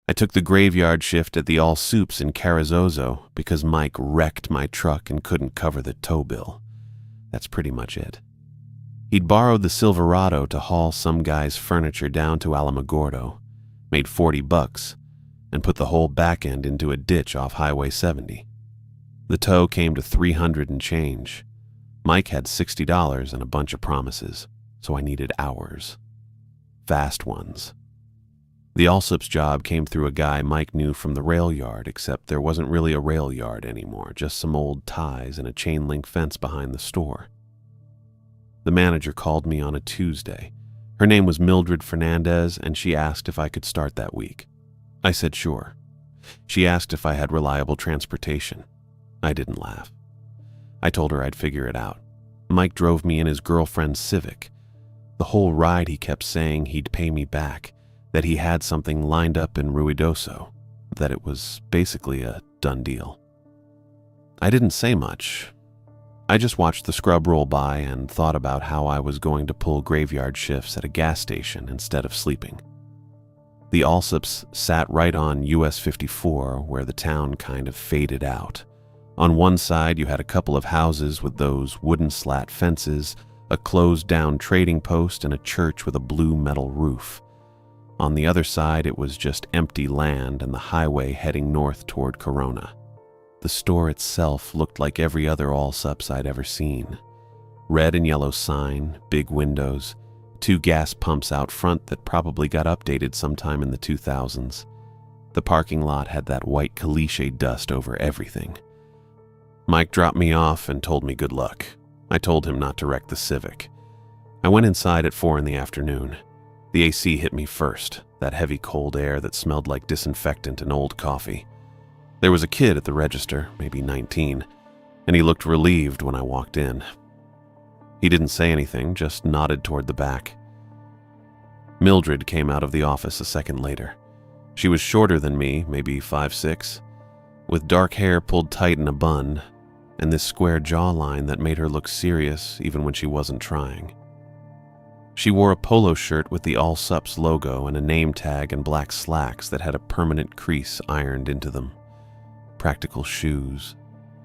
I took the graveyard shift at the All Soups in Carrizozo because Mike wrecked my truck and couldn't cover the tow bill. That's pretty much it. He'd borrowed the Silverado to haul some guy's furniture down to Alamogordo, made $40, and put the whole back end into a ditch off Highway 70. The tow came to $300 and change. Mike had $60 and a bunch of promises, so I needed hours. Fast ones. The Allsup's job came through a guy Mike knew from the rail yard, except there wasn't really a rail yard anymore, just some old ties and a chain-link fence behind the store. The manager called me on a Tuesday. Her name was Mildred Fernandez, and she asked if I could start that week. I said sure. She asked if I had reliable transportation. I didn't laugh. I told her I'd figure it out. Mike drove me in his girlfriend's Civic. The whole ride he kept saying he'd pay me back, that he had something lined up in Ruidoso, that it was basically a done deal. I didn't say much. I just watched the scrub roll by and thought about how I was going to pull graveyard shifts at a gas station instead of sleeping. The Allsups sat right on US 54, where the town kind of faded out. On one side, you had a couple of houses with those wooden slat fences, a closed-down trading post, and a church with a blue metal roof. On the other side, it was just empty land and the highway heading north toward Corona. The store itself looked like every other Allsups I'd ever seen. Red and yellow sign, big windows, 2 gas pumps out front that probably got updated sometime in the 2000s. The parking lot had that white caliche dust over everything. Mike dropped me off and told me good luck. I told him not to wreck the Civic. I went inside at 4 in the afternoon. The AC hit me first, that heavy cold air that smelled like disinfectant and old coffee. There was a kid at the register, maybe 19, and he looked relieved when I walked in. He didn't say anything, just nodded toward the back. Mildred came out of the office a second later. She was shorter than me, maybe 5'6", with dark hair pulled tight in a bun, and this square jawline that made her look serious even when she wasn't trying. She wore a polo shirt with the Allsups logo and a name tag and black slacks that had a permanent crease ironed into them. Practical shoes,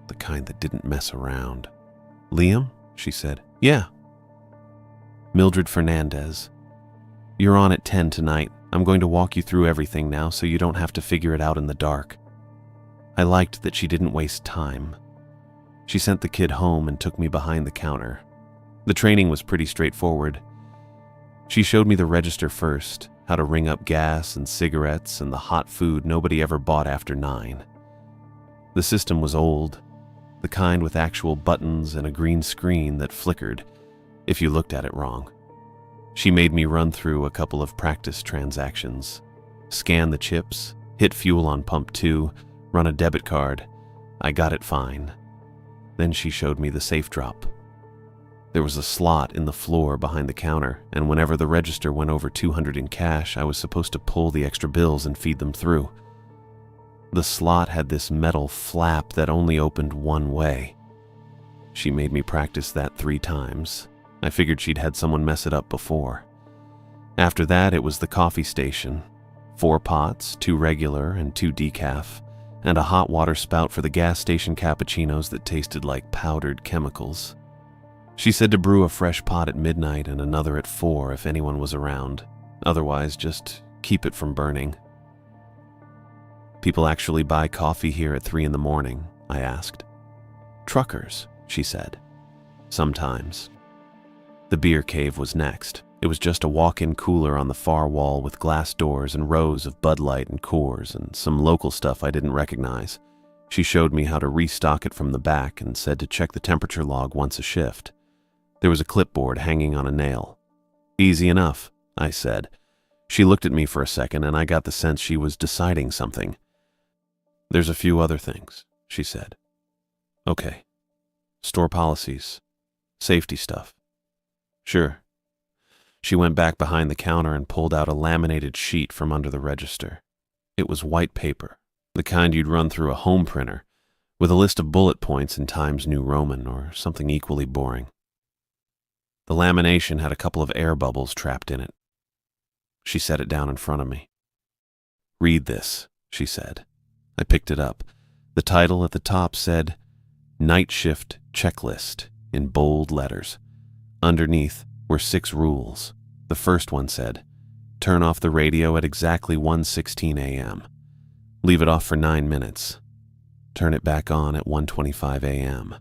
the kind that didn't mess around. "Liam?" she said. "Yeah." "Mildred Fernandez. You're on at 10 tonight. I'm going to walk you through everything now so you don't have to figure it out in the dark." I liked that she didn't waste time. She sent the kid home and took me behind the counter. The training was pretty straightforward. She showed me the register first, how to ring up gas and cigarettes and the hot food nobody ever bought after 9. The system was old, the kind with actual buttons and a green screen that flickered if you looked at it wrong. She made me run through a couple of practice transactions, scan the chips, hit fuel on pump 2, run a debit card. I got it fine. Then she showed me the safe drop. There was a slot in the floor behind the counter, and whenever the register went over 200 in cash, I was supposed to pull the extra bills and feed them through. The slot had this metal flap that only opened one way. She made me practice that 3 times. I figured she'd had someone mess it up before. After that, it was the coffee station. 4 pots, 2 regular and 2 decaf, and a hot water spout for the gas station cappuccinos that tasted like powdered chemicals. She said to brew a fresh pot at midnight and another at 4 if anyone was around. Otherwise, just keep it from burning. "People actually buy coffee here at 3 in the morning?" I asked. "Truckers," she said. "Sometimes." The beer cave was next. It was just a walk-in cooler on the far wall with glass doors and rows of Bud Light and Coors and some local stuff I didn't recognize. She showed me how to restock it from the back and said to check the temperature log once a shift. There was a clipboard hanging on a nail. "Easy enough," I said. She looked at me for a second and I got the sense she was deciding something. "There's a few other things," she said. "Okay. Store policies. Safety stuff." "Sure." She went back behind the counter and pulled out a laminated sheet from under the register. It was white paper, the kind you'd run through a home printer, with a list of bullet points in Times New Roman or something equally boring. The lamination had a couple of air bubbles trapped in it. She set it down in front of me. "Read this," she said. I picked it up. The title at the top said, "Night Shift Checklist," in bold letters. Underneath were 6 rules. The first one said, "Turn off the radio at exactly 1:16 a.m. Leave it off for 9 minutes. Turn it back on at 1:25 a.m.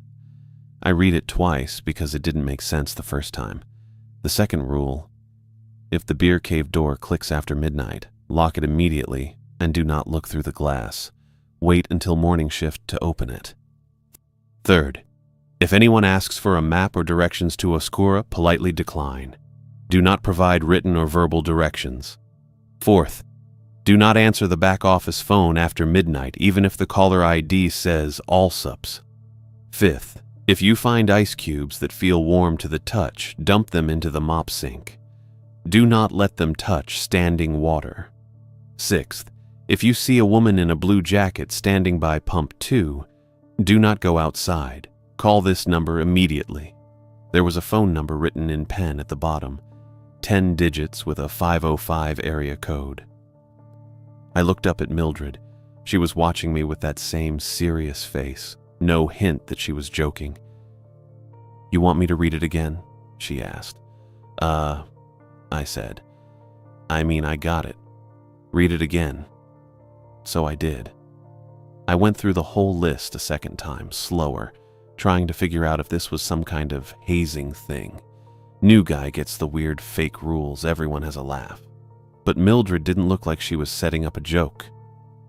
I read it twice because it didn't make sense the first time. The second rule, if the beer cave door clicks after midnight, lock it immediately and do not look through the glass. Wait until morning shift to open it. Third, if anyone asks for a map or directions to Oscura, politely decline. Do not provide written or verbal directions. Fourth, do not answer the back office phone after midnight, even if the caller ID says Allsups. Fifth, if you find ice cubes that feel warm to the touch, dump them into the mop sink. Do not let them touch standing water. Sixth, if you see a woman in a blue jacket standing by pump 2, do not go outside. Call this number immediately. There was a phone number written in pen at the bottom, 10 digits with a 505 area code. I looked up at Mildred. She was watching me with that same serious face, no hint that she was joking. "You want me to read it again?" she asked. I said. "I mean, I got it. Read it again." So I did. I went through the whole list a second time, slower, trying to figure out if this was some kind of hazing thing. New guy gets the weird fake rules, everyone has a laugh. But Mildred didn't look like she was setting up a joke.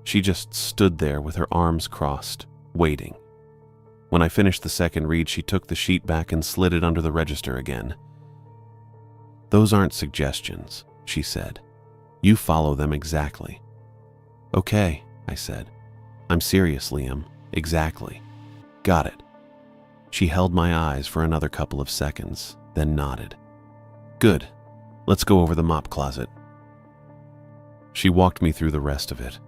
She just stood there with her arms crossed, waiting. When I finished the second read, she took the sheet back and slid it under the register again. "Those aren't suggestions," she said. "You follow them exactly." "Okay," I said. "I'm serious, Liam. Exactly. Got it." She held my eyes for another couple of seconds, then nodded. "Good. Let's go over the mop closet." She walked me through the rest of it,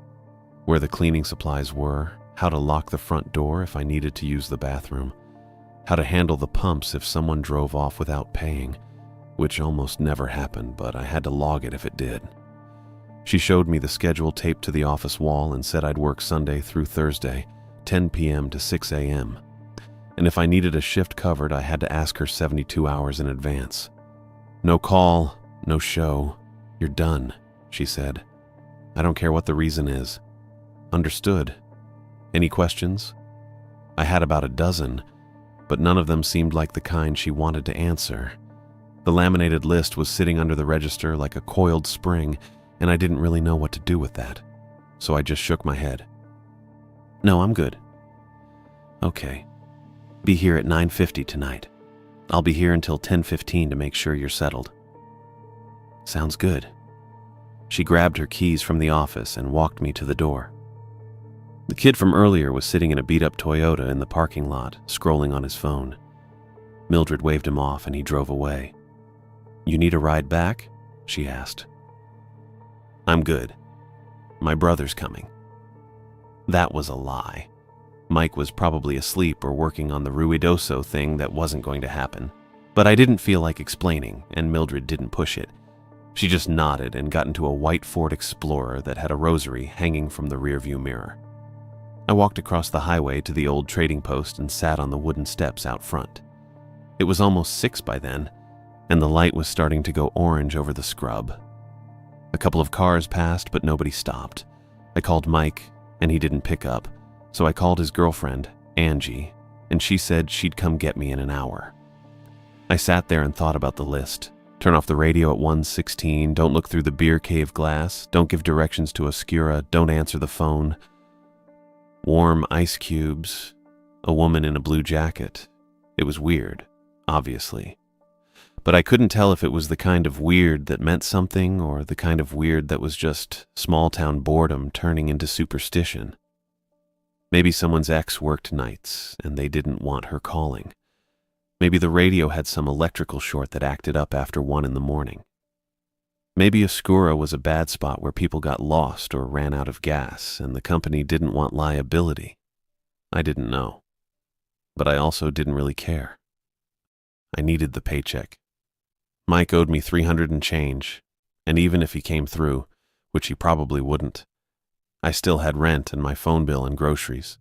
where the cleaning supplies were, how to lock the front door if I needed to use the bathroom, how to handle the pumps if someone drove off without paying, which almost never happened, but I had to log it if it did. She showed me the schedule taped to the office wall and said I'd work Sunday through Thursday, 10 p.m. to 6 a.m. And if I needed a shift covered, I had to ask her 72 hours in advance. "No call, no show. You're done," she said. "I don't care what the reason is." "Understood. Any questions?" I had about a dozen, but none of them seemed like the kind she wanted to answer. The laminated list was sitting under the register like a coiled spring, and I didn't really know what to do with that, so I just shook my head. "No, I'm good." "Okay. Be here at 9:50 tonight. I'll be here until 10:15 to make sure you're settled." "Sounds good." She grabbed her keys from the office and walked me to the door. The kid from earlier was sitting in a beat-up Toyota in the parking lot, scrolling on his phone. Mildred waved him off and he drove away. "You need a ride back?" she asked. "I'm good. My brother's coming." That was a lie. Mike was probably asleep or working on the ruidoso thing that wasn't going to happen. But I didn't feel like explaining, and Mildred didn't push it. She just nodded and got into a white Ford Explorer that had a rosary hanging from the rearview mirror. I walked across the highway to the old trading post and sat on the wooden steps out front. It was almost 6 by then, and the light was starting to go orange over the scrub. A couple of cars passed, but nobody stopped. I called Mike, and he didn't pick up, so I called his girlfriend, Angie, and she said she'd come get me in an hour. I sat there and thought about the list. Turn off the radio at 1:16, don't look through the beer cave glass, don't give directions to Oscura, don't answer the phone. Warm ice cubes, a woman in a blue jacket. It was weird, obviously. But I couldn't tell if it was the kind of weird that meant something or the kind of weird that was just small-town boredom turning into superstition. Maybe someone's ex worked nights and they didn't want her calling. Maybe the radio had some electrical short that acted up after 1 in the morning. Maybe Oscura was a bad spot where people got lost or ran out of gas and the company didn't want liability. I didn't know. But I also didn't really care. I needed the paycheck. Mike owed me $300 and change, and even if he came through, which he probably wouldn't, I still had rent and my phone bill and groceries.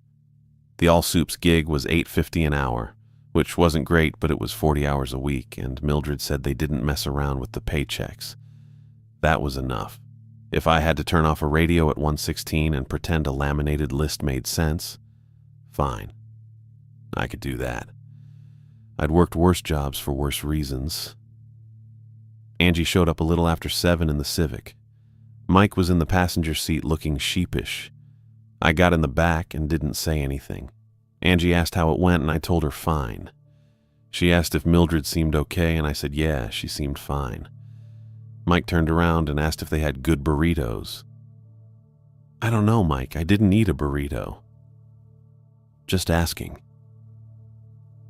The All Soups gig was $8.50 an hour, which wasn't great, but it was 40 hours a week, and Mildred said they didn't mess around with the paychecks. That was enough. If I had to turn off a radio at 1:16 and pretend a laminated list made sense, fine. I could do that. I'd worked worse jobs for worse reasons. Angie showed up a little after 7 in the Civic. Mike was in the passenger seat looking sheepish. I got in the back and didn't say anything. Angie asked how it went and I told her fine. She asked if Mildred seemed okay and I said yeah, she seemed fine. Mike turned around and asked if they had good burritos. I don't know, Mike, I didn't eat a burrito. Just asking.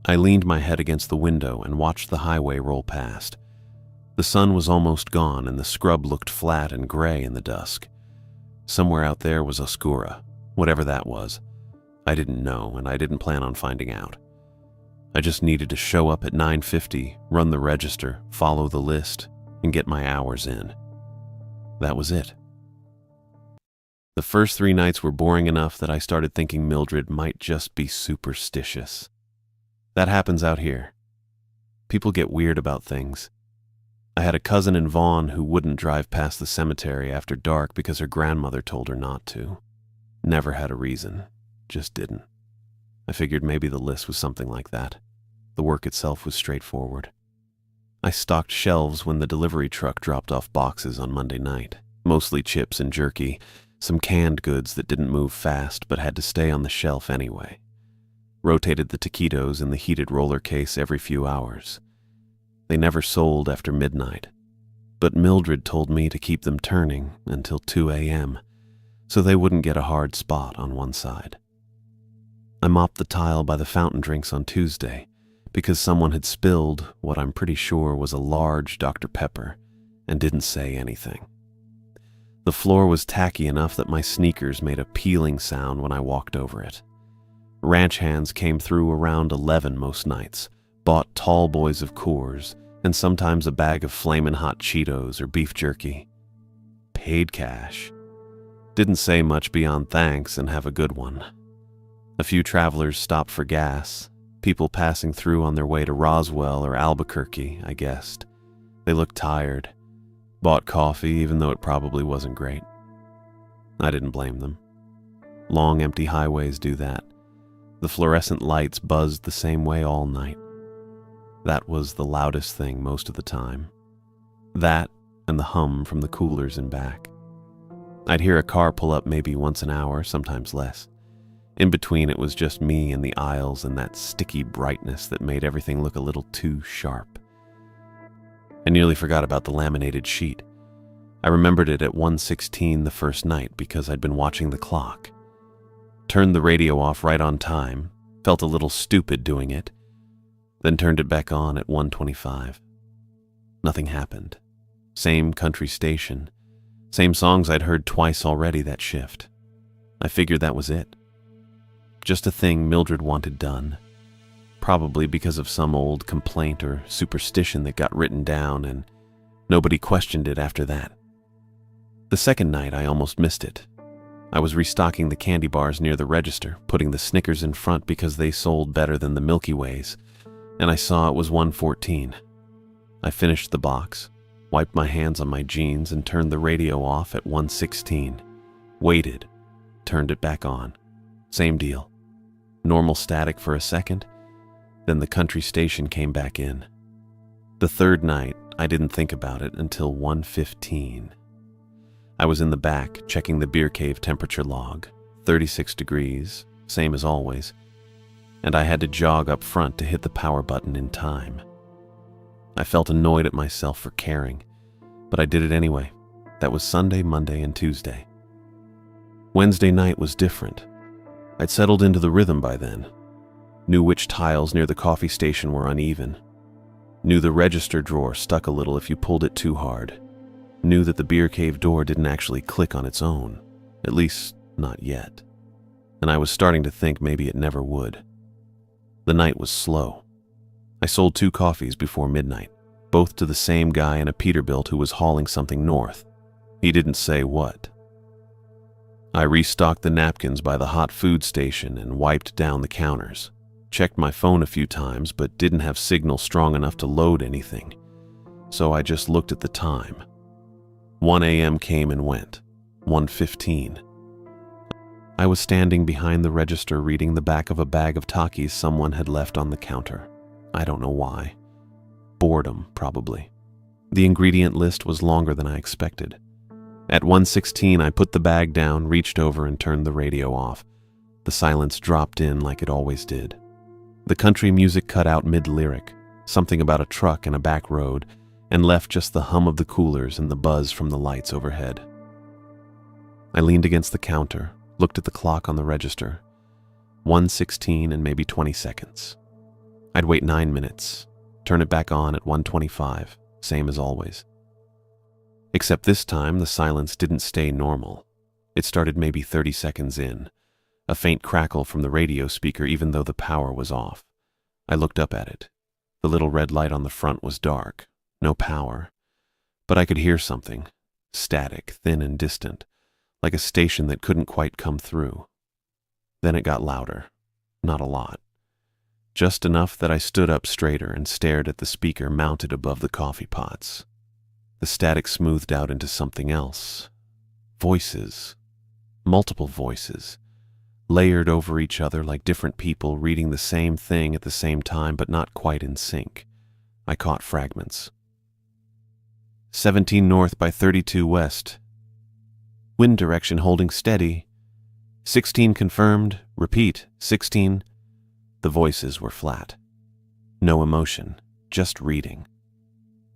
I leaned my head against the window and watched the highway roll past. The sun was almost gone and the scrub looked flat and gray in the dusk. Somewhere out there was Oscura, whatever that was. I didn't know, and I didn't plan on finding out. I just needed to show up at 9:50, run the register, follow the list, and get my hours in. That was it. The first 3 nights were boring enough that I started thinking Mildred might just be superstitious. That happens out here. People get weird about things. I had a cousin in Vaughan who wouldn't drive past the cemetery after dark because her grandmother told her not to. Never had a reason, just didn't. I figured maybe the list was something like that. The work itself was straightforward. I stocked shelves when the delivery truck dropped off boxes on Monday night, mostly chips and jerky, some canned goods that didn't move fast but had to stay on the shelf anyway. Rotated the taquitos in the heated roller case every few hours. They never sold after midnight, but Mildred told me to keep them turning until 2 a.m., so they wouldn't get a hard spot on one side. I mopped the tile by the fountain drinks on Tuesday because someone had spilled what I'm pretty sure was a large Dr. Pepper and didn't say anything. The floor was tacky enough that my sneakers made a peeling sound when I walked over it. Ranch hands came through around 11 most nights, bought tall boys of Coors, and sometimes a bag of flamin' hot Cheetos or beef jerky. Paid cash. Didn't say much beyond thanks and have a good one. A few travelers stopped for gas, people passing through on their way to Roswell or Albuquerque, I guessed. They looked tired. Bought coffee even though it probably wasn't great. I didn't blame them. Long empty highways do that. The fluorescent lights buzzed the same way all night. That was the loudest thing most of the time. That and the hum from the coolers in back. I'd hear a car pull up maybe once an hour, sometimes less. In between, it was just me and the aisles and that sticky brightness that made everything look a little too sharp. I nearly forgot about the laminated sheet. I remembered it at 1:16 the first night because I'd been watching the clock. Turned the radio off right on time, felt a little stupid doing it, then turned it back on at 1:25. Nothing happened. Same country station. Same songs I'd heard twice already that shift. I figured that was it. Just a thing Mildred wanted done. Probably because of some old complaint or superstition that got written down and nobody questioned it after that. The second night I almost missed it. I was restocking the candy bars near the register, putting the Snickers in front because they sold better than the Milky Ways, and I saw it was 1:14. I finished the box, wiped my hands on my jeans, and turned the radio off at 1:16. Waited, turned it back on. Same deal. Normal static for a second, then the country station came back in. The third night, I didn't think about it until 1:15. I was in the back, checking the beer cave temperature log, 36 degrees, same as always, and I had to jog up front to hit the power button in time. I felt annoyed at myself for caring, but I did it anyway. That was Sunday, Monday, and Tuesday. Wednesday night was different. I'd settled into the rhythm by then. Knew which tiles near the coffee station were uneven. Knew the register drawer stuck a little if you pulled it too hard. Knew that the beer cave door didn't actually click on its own, at least not yet. And I was starting to think maybe it never would. The night was slow. I sold 2 coffees before midnight, both to the same guy in a Peterbilt who was hauling something north. He didn't say what. I restocked the napkins by the hot food station and wiped down the counters. Checked my phone a few times, but didn't have signal strong enough to load anything. So I just looked at the time. 1 a.m. came and went. 1:15. I was standing behind the register reading the back of a bag of Takis someone had left on the counter. I don't know why. Boredom, probably. The ingredient list was longer than I expected. At 1:16, I put the bag down, reached over, and turned the radio off. The silence dropped in like it always did. The country music cut out mid-lyric, something about a truck and a back road, and left just the hum of the coolers and the buzz from the lights overhead. I leaned against the counter, looked at the clock on the register. 1:16 and maybe 20 seconds. I'd wait 9 minutes, turn it back on at 1:25, same as always. Except this time, the silence didn't stay normal. It started maybe 30 seconds in, a faint crackle from the radio speaker even though the power was off. I looked up at it. The little red light on the front was dark, no power. But I could hear something, static, thin and distant, like a station that couldn't quite come through. Then it got louder, not a lot. Just enough that I stood up straighter and stared at the speaker mounted above the coffee pots. The static smoothed out into something else. Voices. Multiple voices. Layered over each other like different people reading the same thing at the same time but not quite in sync. I caught fragments. 17 north by 32 west. Wind direction holding steady. 16 confirmed. Repeat. 16. The voices were flat. No emotion, just reading.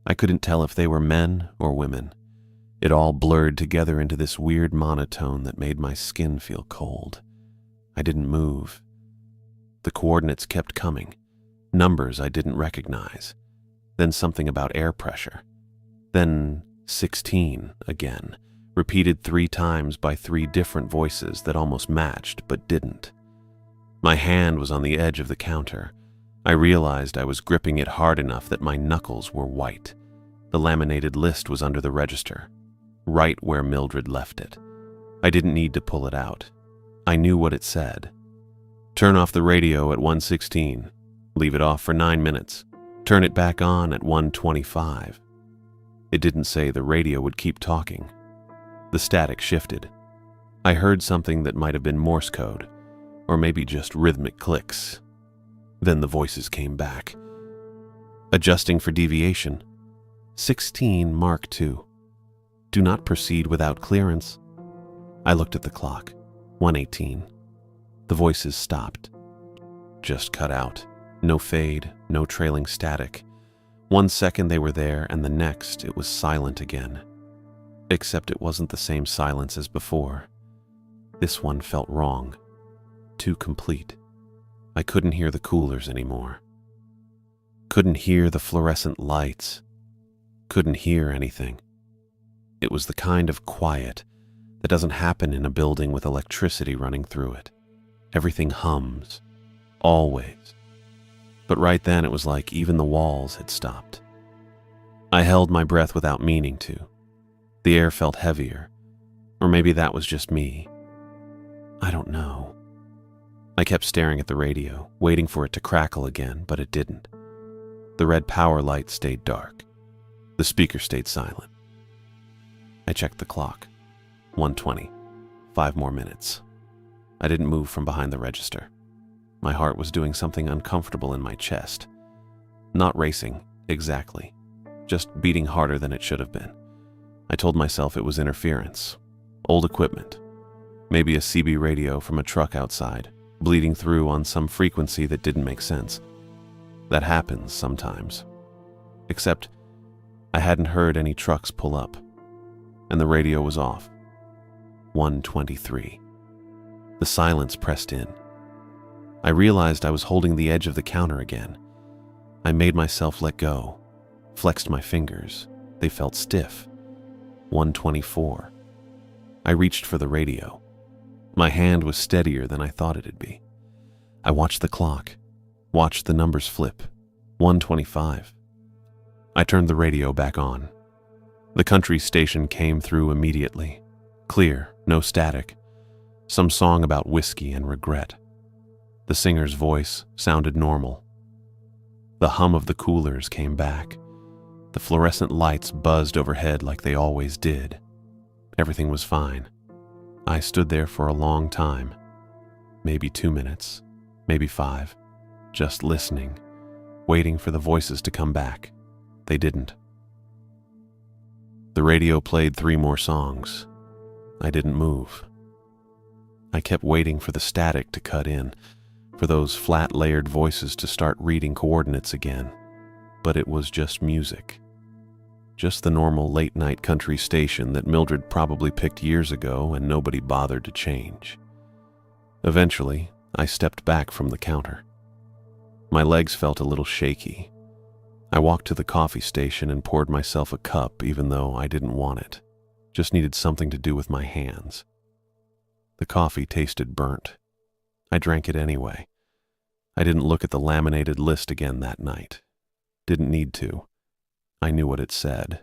I couldn't tell if they were men or women. It all blurred together into this weird monotone that made my skin feel cold. I didn't move. The coordinates kept coming. Numbers I didn't recognize. Then something about air pressure. Then 16 again, repeated 3 times by 3 different voices that almost matched but didn't. My hand was on the edge of the counter. I realized I was gripping it hard enough that my knuckles were white. The laminated list was under the register, right where Mildred left it. I didn't need to pull it out. I knew what it said. Turn off the radio at 1:16. Leave it off for 9 minutes. Turn it back on at 1:25. It didn't say the radio would keep talking. The static shifted. I heard something that might have been Morse code, or maybe just rhythmic clicks. Then the voices came back. Adjusting for deviation. 16 Mark II. Do not proceed without clearance. I looked at the clock. 1:18. The voices stopped. Just cut out. No fade, no trailing static. 1 second they were there, and the next it was silent again. Except it wasn't the same silence as before. This one felt wrong. Too complete. I couldn't hear the coolers anymore. Couldn't hear the fluorescent lights. Couldn't hear anything. It was the kind of quiet that doesn't happen in a building with electricity running through it. Everything hums. Always. But right then it was like even the walls had stopped. I held my breath without meaning to. The air felt heavier. Or maybe that was just me. I don't know. I kept staring at the radio, waiting for it to crackle again, but it didn't. The red power light stayed dark. The speaker stayed silent. I checked the clock. 1:20. 5 more minutes. I didn't move from behind the register. My heart was doing something uncomfortable in my chest. Not racing, exactly. Just beating harder than it should have been. I told myself it was interference. Old equipment. Maybe a CB radio from a truck outside, bleeding through on some frequency that didn't make sense. That happens sometimes. Except I hadn't heard any trucks pull up, and the radio was off. 1:23. The silence pressed in. I realized I was holding the edge of the counter again. I made myself let go, flexed my fingers. They felt stiff. 1:24. I reached for the radio. My hand was steadier than I thought it'd be. I watched the clock, watched the numbers flip. 1:25. I turned the radio back on. The country station came through immediately. Clear, no static. Some song about whiskey and regret. The singer's voice sounded normal. The hum of the coolers came back. The fluorescent lights buzzed overhead like they always did. Everything was fine. I stood there for a long time, maybe 2 minutes, maybe 5, just listening, waiting for the voices to come back. They didn't. The radio played 3 more songs. I didn't move. I kept waiting for the static to cut in, for those flat layered voices to start reading coordinates again. But it was just music. Just the normal late-night country station that Mildred probably picked years ago and nobody bothered to change. Eventually, I stepped back from the counter. My legs felt a little shaky. I walked to the coffee station and poured myself a cup even though I didn't want it. Just needed something to do with my hands. The coffee tasted burnt. I drank it anyway. I didn't look at the laminated list again that night. Didn't need to. I knew what it said.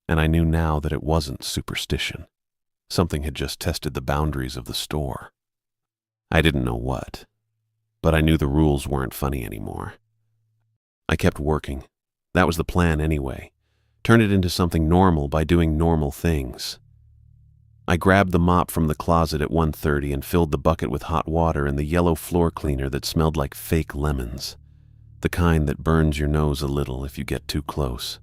And I knew now that it wasn't superstition. Something had just tested the boundaries of the store. I didn't know what, but I knew the rules weren't funny anymore. I kept working. That was the plan anyway. Turn it into something normal by doing normal things. I grabbed the mop from the closet at 1:30 and filled the bucket with hot water and the yellow floor cleaner that smelled like fake lemons, the kind that burns your nose a little if you get too close.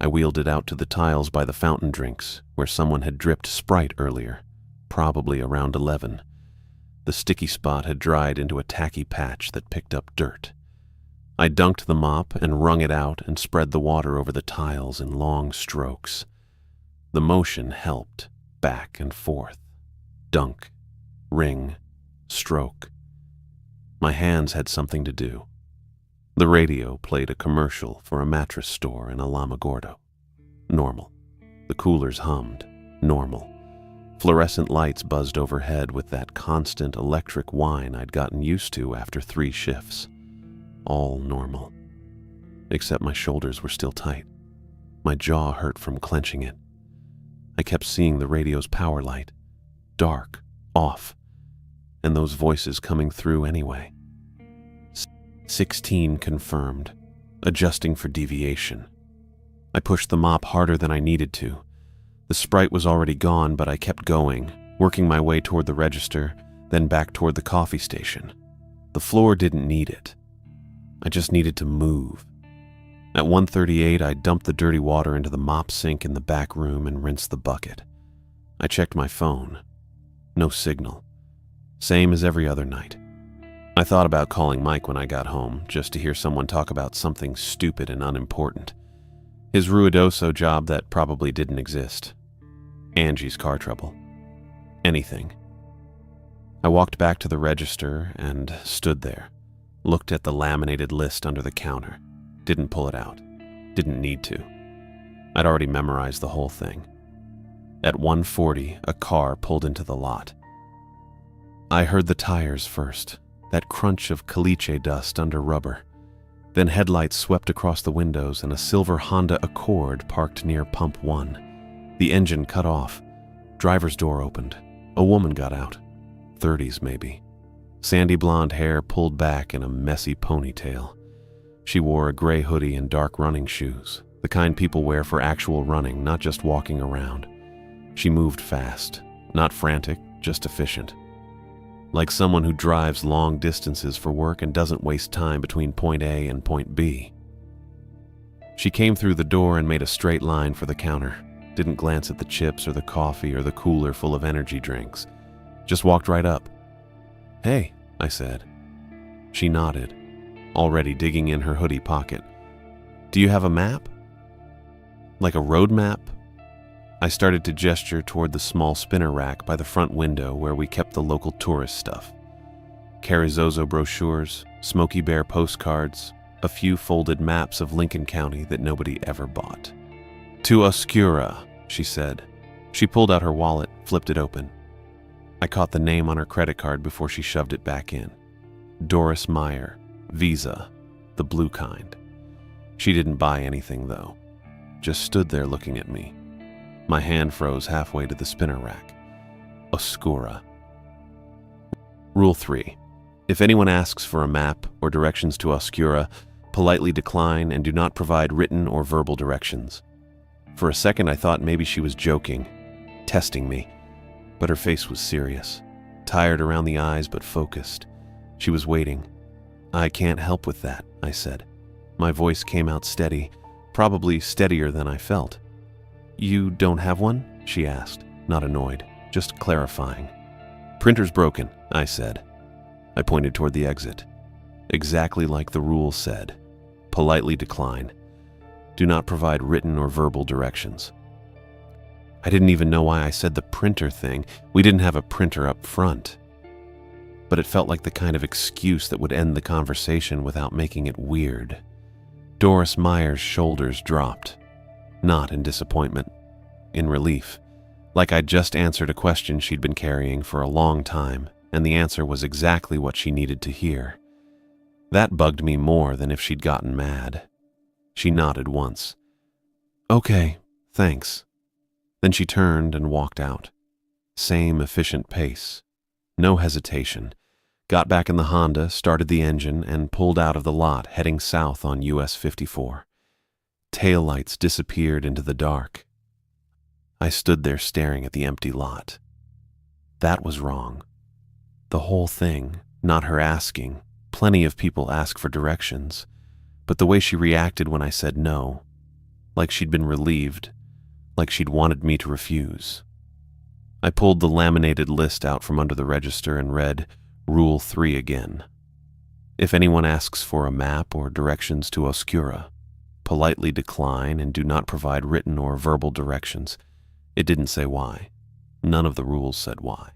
I wheeled it out to the tiles by the fountain drinks, where someone had dripped Sprite earlier, probably around 11. The sticky spot had dried into a tacky patch that picked up dirt. I dunked the mop and wrung it out and spread the water over the tiles in long strokes. The motion helped, back and forth. Dunk, wring, stroke. My hands had something to do. The radio played a commercial for a mattress store in Alamogordo. Normal. The coolers hummed. Normal. Fluorescent lights buzzed overhead with that constant electric whine I'd gotten used to after 3 shifts. All normal. Except my shoulders were still tight. My jaw hurt from clenching it. I kept seeing the radio's power light. Dark, off, and those voices coming through anyway. 16 confirmed, adjusting for deviation. I pushed the mop harder than I needed to. The Sprite was already gone, but I kept going, working my way toward the register, then back toward the coffee station. The floor didn't need it. I just needed to move. At 1:38, I dumped the dirty water into the mop sink in the back room and rinsed the bucket. I checked my phone. No signal. Same as every other night. I thought about calling Mike when I got home, just to hear someone talk about something stupid and unimportant. His Ruidoso job that probably didn't exist. Angie's car trouble. Anything. I walked back to the register and stood there, looked at the laminated list under the counter. Didn't pull it out. Didn't need to. I'd already memorized the whole thing. At 1:40, a car pulled into the lot. I heard the tires first, that crunch of caliche dust under rubber. Then headlights swept across the windows and a silver Honda Accord parked near Pump 1. The engine cut off. Driver's door opened. A woman got out. 30s maybe. Sandy blonde hair pulled back in a messy ponytail. She wore a gray hoodie and dark running shoes, the kind people wear for actual running, not just walking around. She moved fast, not frantic, just efficient. Like someone who drives long distances for work and doesn't waste time between point A and point B. She came through the door and made a straight line for the counter. Didn't glance at the chips or the coffee or the cooler full of energy drinks. Just walked right up. "Hey," I said. She nodded, already digging in her hoodie pocket. "Do you have a map? Like a road map?" I started to gesture toward the small spinner rack by the front window where we kept the local tourist stuff. Carrizozo brochures, Smokey Bear postcards, a few folded maps of Lincoln County that nobody ever bought. "To Oscura," she said. She pulled out her wallet, flipped it open. I caught the name on her credit card before she shoved it back in. Doris Meyer, Visa, the blue kind. She didn't buy anything though. Just stood there looking at me. My hand froze halfway to the spinner rack. Oscura. Rule 3. If anyone asks for a map or directions to Oscura, politely decline and do not provide written or verbal directions. For a second I thought maybe she was joking, testing me, but her face was serious, tired around the eyes but focused. She was waiting. "I can't help with that," I said. My voice came out steady, probably steadier than I felt. "You don't have one?" she asked, not annoyed, just clarifying. "Printer's broken," I said. I pointed toward the exit. Exactly like the rule said. Politely decline. Do not provide written or verbal directions. I didn't even know why I said the printer thing. We didn't have a printer up front. But it felt like the kind of excuse that would end the conversation without making it weird. Doris Meyer's shoulders dropped. Not in disappointment. In relief. Like I'd just answered a question she'd been carrying for a long time, and the answer was exactly what she needed to hear. That bugged me more than if she'd gotten mad. She nodded once. "Okay, thanks." Then she turned and walked out. Same efficient pace. No hesitation. Got back in the Honda, started the engine, and pulled out of the lot, heading south on US 54. Taillights disappeared into the dark. I stood there staring at the empty lot. That was wrong. The whole thing, not her asking. Plenty of people ask for directions. But the way she reacted when I said no, like she'd been relieved, like she'd wanted me to refuse. I pulled the laminated list out from under the register and read Rule 3 again. If anyone asks for a map or directions to Oscura, politely decline and do not provide written or verbal directions. It didn't say why. None of the rules said why.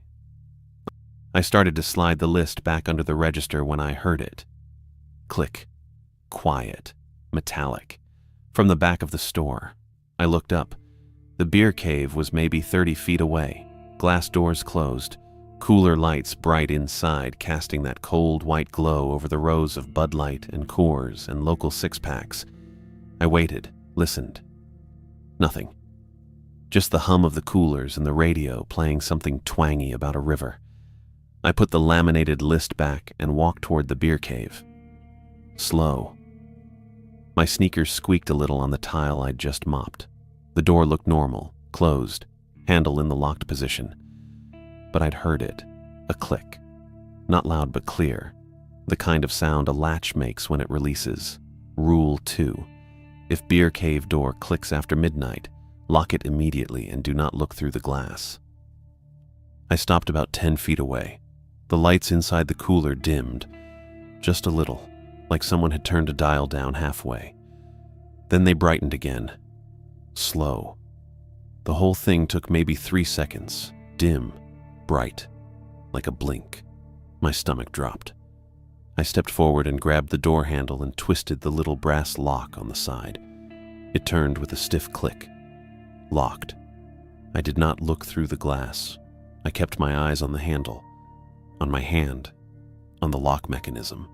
I started to slide the list back under the register when I heard it. Click. Quiet. Metallic. From the back of the store. I looked up. The beer cave was maybe 30 feet away. Glass doors closed. Cooler lights bright inside, casting that cold white glow over the rows of Bud Light and Coors and local six-packs. I waited, listened. Nothing. Just the hum of the coolers and the radio playing something twangy about a river. I put the laminated list back and walked toward the beer cave. Slow. My sneakers squeaked a little on the tile I'd just mopped. The door looked normal, closed, handle in the locked position. But I'd heard it. A click. Not loud but clear. The kind of sound a latch makes when it releases. Rule 2. If beer cave door clicks after midnight, lock it immediately and do not look through the glass. I stopped about 10 feet away. The lights inside the cooler dimmed. Just a little, like someone had turned a dial down halfway. Then they brightened again. Slow. The whole thing took maybe 3 seconds. Dim. Bright. Like a blink. My stomach dropped. I stepped forward and grabbed the door handle and twisted the little brass lock on the side. It turned with a stiff click. Locked. I did not look through the glass. I kept my eyes on the handle. On my hand. On the lock mechanism.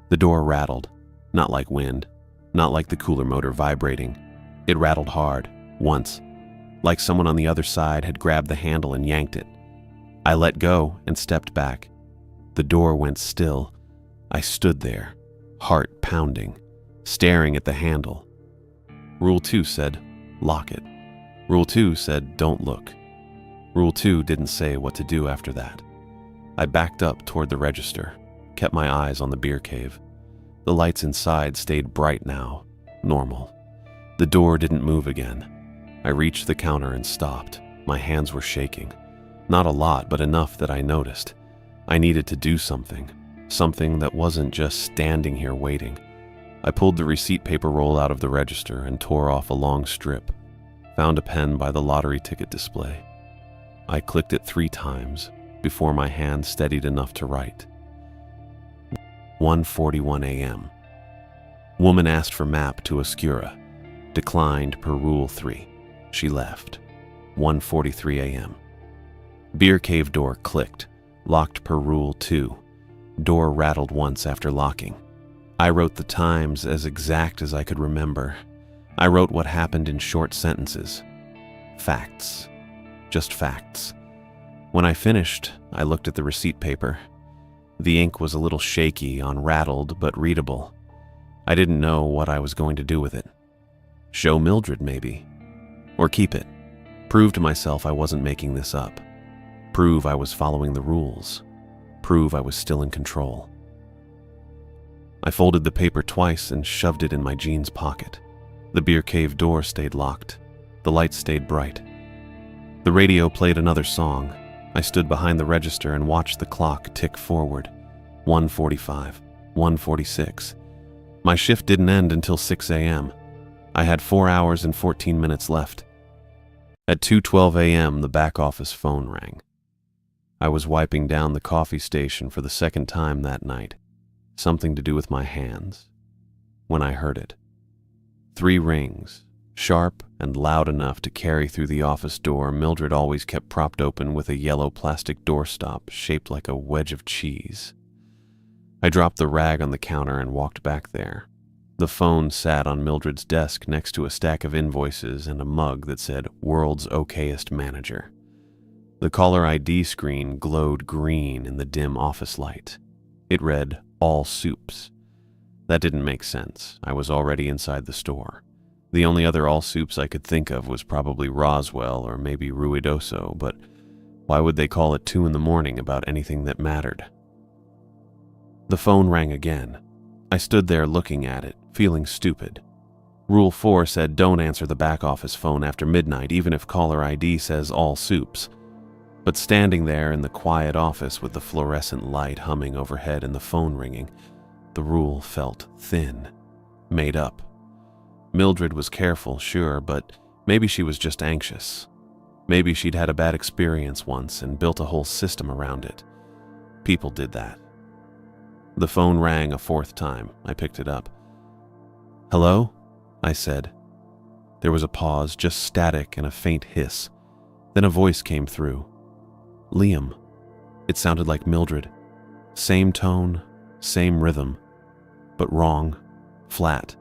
The door rattled. Not like wind. Not like the cooler motor vibrating. It rattled hard. Once. Like someone on the other side had grabbed the handle and yanked it. I let go and stepped back. The door went still. I stood there, heart pounding, staring at the handle. Rule 2 said, lock it. Rule 2 said, don't look. Rule 2 didn't say what to do after that. I backed up toward the register, kept my eyes on the beer cave. The lights inside stayed bright now, normal. The door didn't move again. I reached the counter and stopped. My hands were shaking. Not a lot, but enough that I noticed. I needed to do something. Something that wasn't just standing here waiting. I pulled the receipt paper roll out of the register and tore off a long strip. Found a pen by the lottery ticket display. I clicked it 3 times before my hand steadied enough to write. 1:41 a.m. Woman asked for map to Oscura. Declined per Rule 3. She left. 1:43 a.m. Beer cave door clicked. Locked per Rule 2. Door rattled once after locking. I wrote the times as exact as I could remember. I wrote what happened in short sentences. Facts. Just facts. When I finished, I looked at the receipt paper. The ink was a little shaky, unrattled, but readable. I didn't know what I was going to do with it. Show Mildred, maybe. Or keep it. Prove to myself I wasn't making this up. Prove I was following the rules. Prove I was still in control. I folded the paper twice and shoved it in my jeans pocket. The beer cave door stayed locked. The lights stayed bright. The radio played another song. I stood behind the register and watched the clock tick forward. 1:45, 1:46. My shift didn't end until 6 a.m. I had 4 hours and 14 minutes left. At 2:12 a.m., the back office phone rang. I was wiping down the coffee station for the second time that night, something to do with my hands, when I heard it. 3 rings, sharp and loud enough to carry through the office door Mildred always kept propped open with a yellow plastic doorstop shaped like a wedge of cheese. I dropped the rag on the counter and walked back there. The phone sat on Mildred's desk next to a stack of invoices and a mug that said "World's Okayest Manager." The caller ID screen glowed green in the dim office light. It read, "All soups." That didn't make sense. I was already inside the store. The only other all soups I could think of was probably Roswell or maybe Ruidoso, but why would they call at 2 in the morning about anything that mattered? The phone rang again. I stood there looking at it, feeling stupid. Rule 4 said don't answer the back office phone after midnight, even if caller ID says all soups. But standing there in the quiet office with the fluorescent light humming overhead and the phone ringing, the rule felt thin, made up. Mildred was careful, sure, but maybe she was just anxious. Maybe she'd had a bad experience once and built a whole system around it. People did that. The phone rang a 4th time. I picked it up. "Hello?" I said. There was a pause, just static and a faint hiss. Then a voice came through. "Liam." It sounded like Mildred. Same tone, same rhythm, but wrong, flat.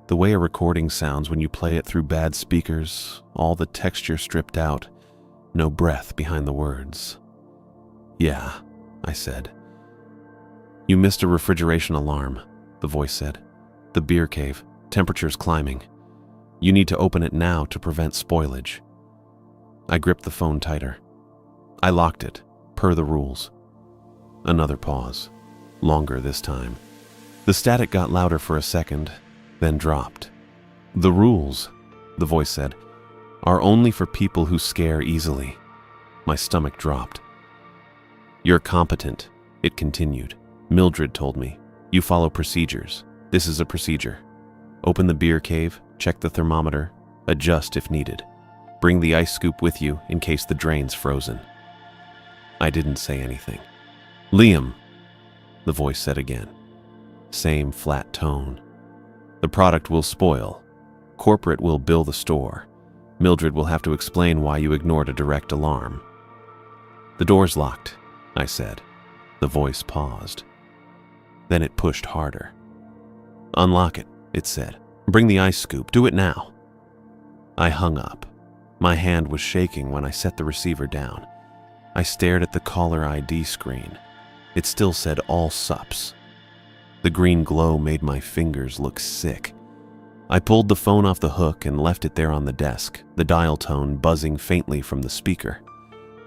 The way a recording sounds when you play it through bad speakers, all the texture stripped out, no breath behind the words. "Yeah," I said. "You missed a refrigeration alarm," the voice said. "The beer cave, temperature's climbing. You need to open it now to prevent spoilage." I gripped the phone tighter. I locked it, per the rules. Another pause, longer this time. The static got louder for a second, then dropped. "The rules," the voice said, "are only for people who scare easily." My stomach dropped. "You're competent," it continued. "Mildred told me. You follow procedures. This is a procedure. Open the beer cave, check the thermometer, adjust if needed. Bring the ice scoop with you in case the drain's frozen." I didn't say anything. "Liam," the voice said again. Same flat tone. "The product will spoil. Corporate will bill the store. Mildred will have to explain why you ignored a direct alarm." "The door's locked," I said. The voice paused. Then it pushed harder. "Unlock it," it said. "Bring the ice scoop. Do it now." I hung up. My hand was shaking when I set the receiver down. I stared at the caller ID screen. It still said all sups. The green glow made my fingers look sick. I pulled the phone off the hook and left it there on the desk, the dial tone buzzing faintly from the speaker.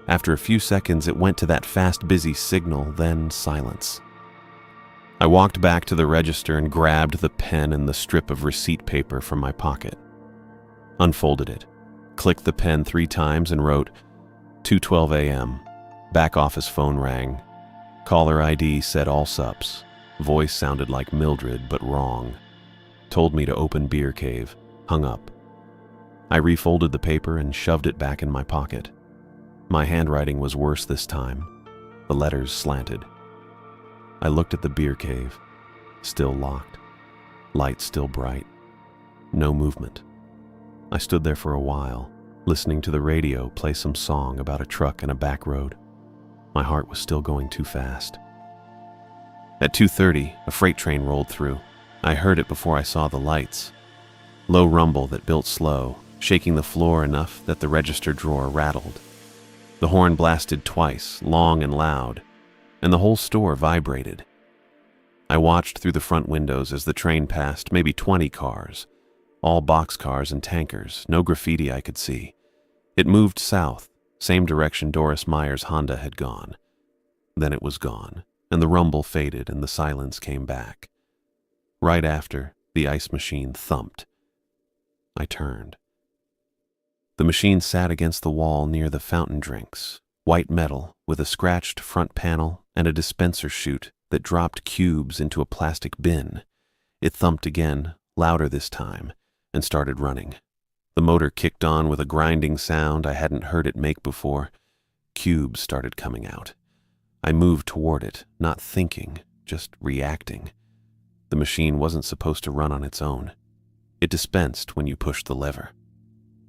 After a few seconds, it went to that fast, busy signal, then silence. I walked back to the register and grabbed the pen and the strip of receipt paper from my pocket. Unfolded it, clicked the pen 3 times and wrote 2:12 a.m. Back office phone rang. Caller ID said all sups. Voice sounded like Mildred, but wrong. Told me to open beer cave. Hung up. I refolded the paper and shoved it back in my pocket. My handwriting was worse this time. The letters slanted. I looked at the beer cave. Still locked. Light still bright. No movement. I stood there for a while, listening to the radio play some song about a truck and a back road. My heart was still going too fast. At 2:30, a freight train rolled through. I heard it before I saw the lights. Low rumble that built slow, shaking the floor enough that the register drawer rattled. The horn blasted twice, long and loud, and the whole store vibrated. I watched through the front windows as the train passed maybe 20 cars, all boxcars and tankers, no graffiti I could see. It moved south, same direction Doris Meyer's Honda had gone. Then it was gone, and the rumble faded and the silence came back. Right after, the ice machine thumped. I turned. The machine sat against the wall near the fountain drinks, white metal with a scratched front panel and a dispenser chute that dropped cubes into a plastic bin. It thumped again, louder this time, and started running. The motor kicked on with a grinding sound I hadn't heard it make before. Cubes started coming out. I moved toward it, not thinking, just reacting. The machine wasn't supposed to run on its own. It dispensed when you pushed the lever.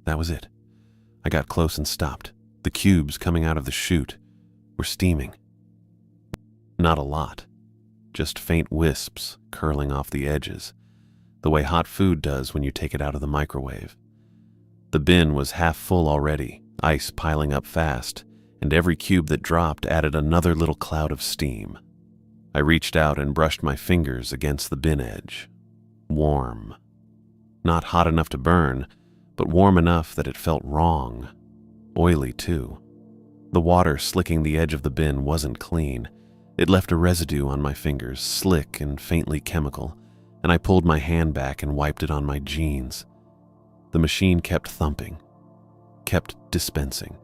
That was it. I got close and stopped. The cubes coming out of the chute were steaming. Not a lot, just faint wisps curling off the edges, the way hot food does when you take it out of the microwave. The bin was half full already, ice piling up fast, and every cube that dropped added another little cloud of steam. I reached out and brushed my fingers against the bin edge. Warm. Not hot enough to burn, but warm enough that it felt wrong. Oily, too. The water slicking the edge of the bin wasn't clean. It left a residue on my fingers, slick and faintly chemical, and I pulled my hand back and wiped it on my jeans. The machine kept thumping, kept dispensing.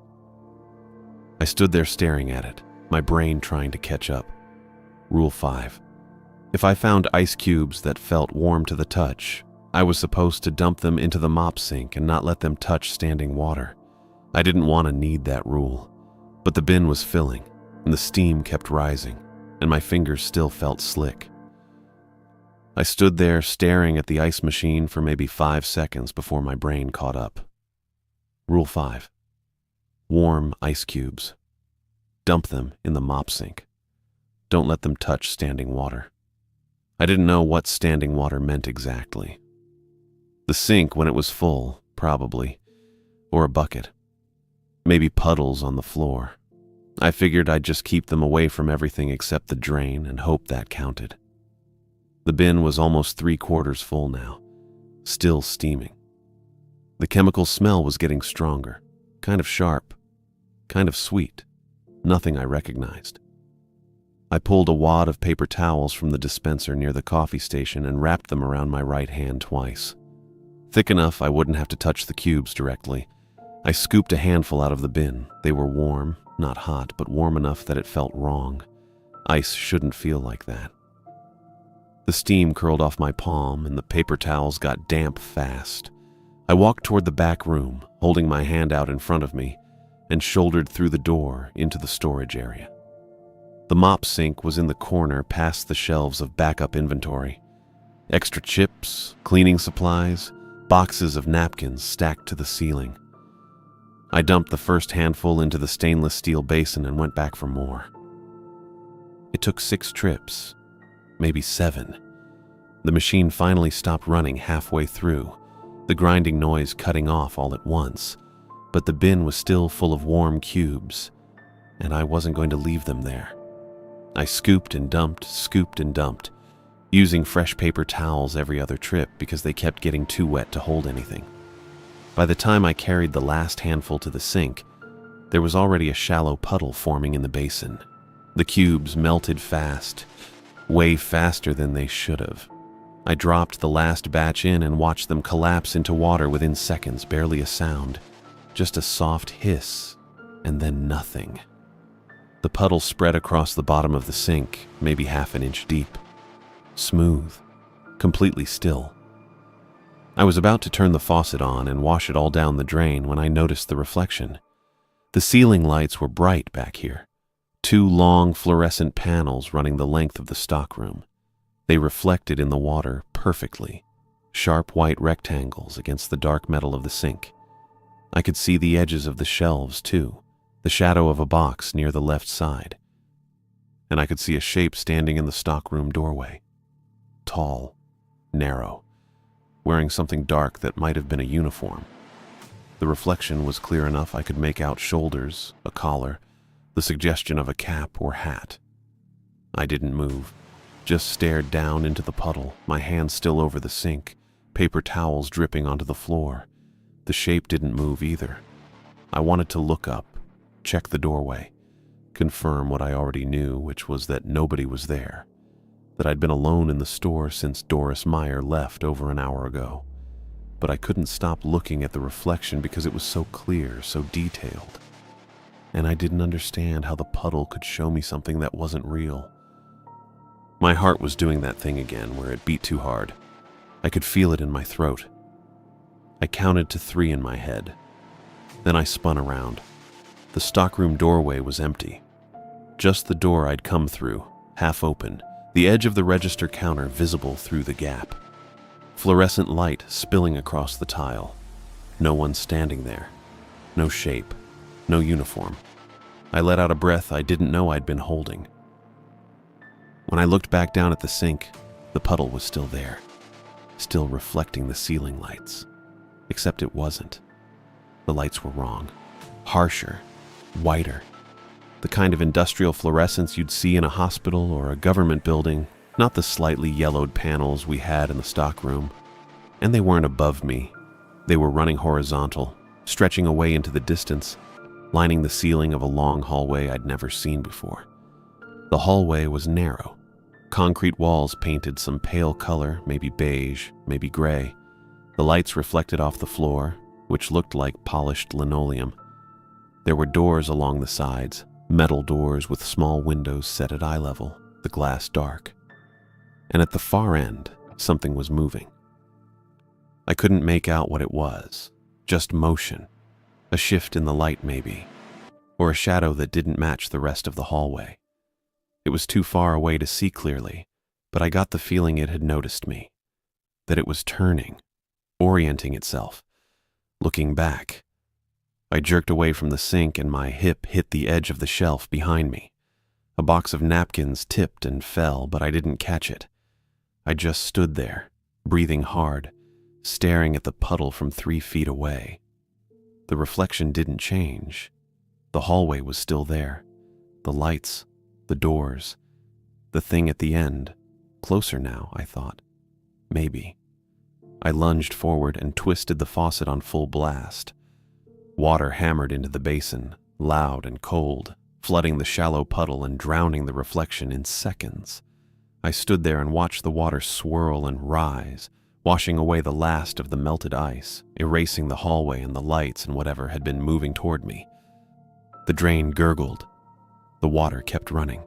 I stood there staring at it, my brain trying to catch up. Rule 5. If I found ice cubes that felt warm to the touch, I was supposed to dump them into the mop sink and not let them touch standing water. I didn't want to need that rule, but the bin was filling, and the steam kept rising, and my fingers still felt slick. I stood there staring at the ice machine for maybe 5 seconds before my brain caught up. Rule 5. Warm ice cubes. Dump them in the mop sink. Don't let them touch standing water. I didn't know what standing water meant exactly. The sink when it was full, probably, or a bucket. Maybe puddles on the floor. I figured I'd just keep them away from everything except the drain and hope that counted. The bin was almost 3/4 full now, still steaming. The chemical smell was getting stronger, kind of sharp, kind of sweet, nothing I recognized. I pulled a wad of paper towels from the dispenser near the coffee station and wrapped them around my right hand twice. Thick enough I wouldn't have to touch the cubes directly. I scooped a handful out of the bin. They were warm, not hot, but warm enough that it felt wrong. Ice shouldn't feel like that. The steam curled off my palm and the paper towels got damp fast. I walked toward the back room, holding my hand out in front of me, and shouldered through the door into the storage area. The mop sink was in the corner past the shelves of backup inventory. Extra chips, cleaning supplies, boxes of napkins stacked to the ceiling. I dumped the first handful into the stainless steel basin and went back for more. It took 6 trips, maybe 7. The machine finally stopped running halfway through, the grinding noise cutting off all at once, but the bin was still full of warm cubes, and I wasn't going to leave them there. I scooped and dumped, using fresh paper towels every other trip because they kept getting too wet to hold anything. By the time I carried the last handful to the sink, there was already a shallow puddle forming in the basin. The cubes melted fast, way faster than they should have. I dropped the last batch in and watched them collapse into water within seconds, barely a sound, just a soft hiss, and then nothing. The puddle spread across the bottom of the sink, maybe half an inch deep. Smooth, completely still. I was about to turn the faucet on and wash it all down the drain when I noticed the reflection. The ceiling lights were bright back here. 2 long fluorescent panels running the length of the stockroom. They reflected in the water perfectly, sharp white rectangles against the dark metal of the sink. I could see the edges of the shelves, too, the shadow of a box near the left side. And I could see a shape standing in the stockroom doorway. Tall, narrow, wearing something dark that might have been a uniform. The reflection was clear enough I could make out shoulders, a collar, the suggestion of a cap or hat. I didn't move, just stared down into the puddle, my hands still over the sink, paper towels dripping onto the floor. The shape didn't move either. I wanted to look up, check the doorway, confirm what I already knew, which was that nobody was there, that I'd been alone in the store since Doris Meyer left over an hour ago. But I couldn't stop looking at the reflection because it was so clear, so detailed. And I didn't understand how the puddle could show me something that wasn't real. My heart was doing that thing again where it beat too hard. I could feel it in my throat. I counted to 3 in my head. Then I spun around. The stockroom doorway was empty. Just the door I'd come through, half open, the edge of the register counter visible through the gap. Fluorescent light spilling across the tile. No one standing there. No shape. No uniform. I let out a breath I didn't know I'd been holding. When I looked back down at the sink, the puddle was still there, still reflecting the ceiling lights. Except it wasn't. The lights were wrong. Harsher. Whiter. The kind of industrial fluorescence you'd see in a hospital or a government building, not the slightly yellowed panels we had in the stockroom. And they weren't above me. They were running horizontal, stretching away into the distance, lining the ceiling of a long hallway I'd never seen before. The hallway was narrow. Concrete walls painted some pale color, maybe beige, maybe gray. The lights reflected off the floor, which looked like polished linoleum. There were doors along the sides, metal doors with small windows set at eye level, the glass dark. And at the far end, something was moving. I couldn't make out what it was, just motion, a shift in the light maybe, or a shadow that didn't match the rest of the hallway. It was too far away to see clearly, but I got the feeling it had noticed me, that it was turning, orienting itself, looking back. I jerked away from the sink and my hip hit the edge of the shelf behind me. A box of napkins tipped and fell, but I didn't catch it. I just stood there, breathing hard, staring at the puddle from 3 feet away. The reflection didn't change. The hallway was still there. The lights, the doors, the thing at the end. Closer now, I thought. Maybe. I lunged forward and twisted the faucet on full blast. Water hammered into the basin, loud and cold, flooding the shallow puddle and drowning the reflection in seconds. I stood there and watched the water swirl and rise, washing away the last of the melted ice, erasing the hallway and the lights and whatever had been moving toward me. The drain gurgled. The water kept running.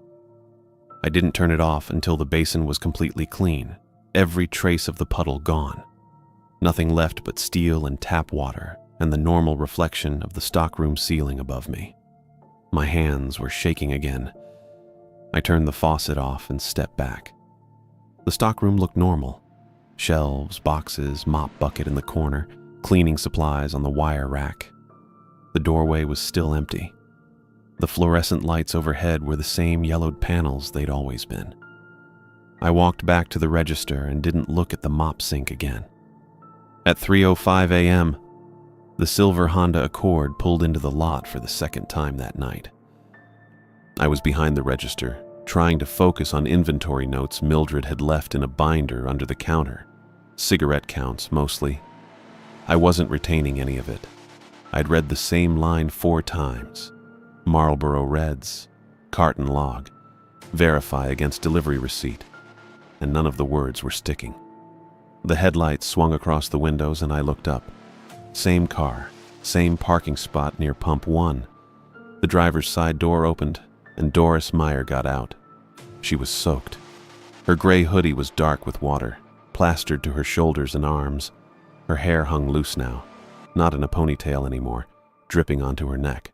I didn't turn it off until the basin was completely clean, every trace of the puddle gone. Nothing left but steel and tap water and the normal reflection of the stockroom ceiling above me. My hands were shaking again. I turned the faucet off and stepped back. The stockroom looked normal. Shelves, boxes, mop bucket in the corner, cleaning supplies on the wire rack. The doorway was still empty. The fluorescent lights overhead were the same yellowed panels they'd always been. I walked back to the register and didn't look at the mop sink again. At 3:05 a.m., the silver Honda Accord pulled into the lot for the second time that night. I was behind the register, trying to focus on inventory notes Mildred had left in a binder under the counter. Cigarette counts, mostly. I wasn't retaining any of it. I'd read the same line 4 times. Marlboro Reds, carton log, verify against delivery receipt, and none of the words were sticking. The headlights swung across the windows and I looked up. Same car, same parking spot near pump 1. The driver's side door opened and Doris Meyer got out. She was soaked. Her gray hoodie was dark with water, plastered to her shoulders and arms. Her hair hung loose now, not in a ponytail anymore, dripping onto her neck.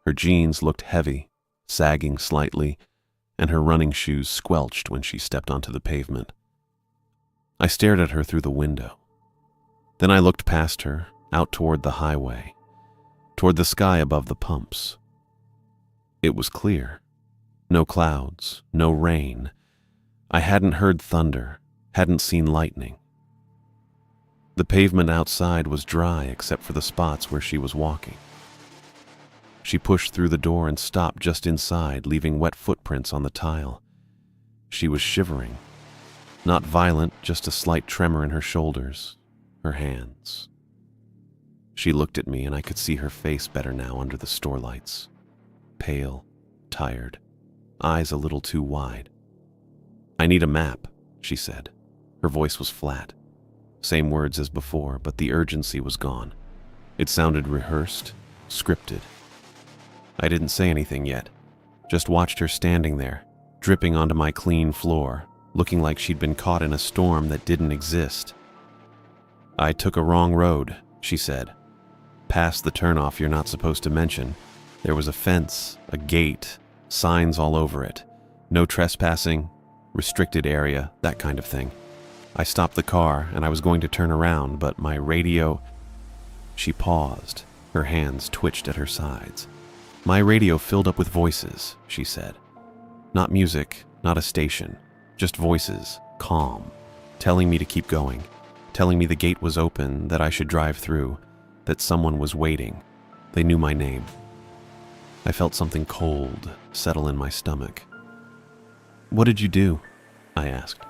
Her jeans looked heavy, sagging slightly, and her running shoes squelched when she stepped onto the pavement. I stared at her through the window. Then I looked past her, out toward the highway, toward the sky above the pumps. It was clear. No clouds, no rain. I hadn't heard thunder, hadn't seen lightning. The pavement outside was dry except for the spots where she was walking. She pushed through the door and stopped just inside, leaving wet footprints on the tile. She was shivering. Not violent, just a slight tremor in her shoulders, her hands. She looked at me and I could see her face better now under the store lights. Pale, tired, eyes a little too wide. "I need a map," she said. Her voice was flat. Same words as before, but the urgency was gone. It sounded rehearsed, scripted. I didn't say anything yet, just watched her standing there, dripping onto my clean floor, looking like she'd been caught in a storm that didn't exist. "I took a wrong road," she said. "Past the turnoff you're not supposed to mention. There was a fence, a gate, signs all over it. No trespassing, restricted area, that kind of thing. I stopped the car and I was going to turn around, but my radio..." She paused. Her hands twitched at her sides. "My radio filled up with voices," she said. "Not music, not a station, just voices, calm, telling me to keep going, telling me the gate was open, that I should drive through, that someone was waiting. They knew my name." I felt something cold settle in my stomach. "What did you do?" I asked.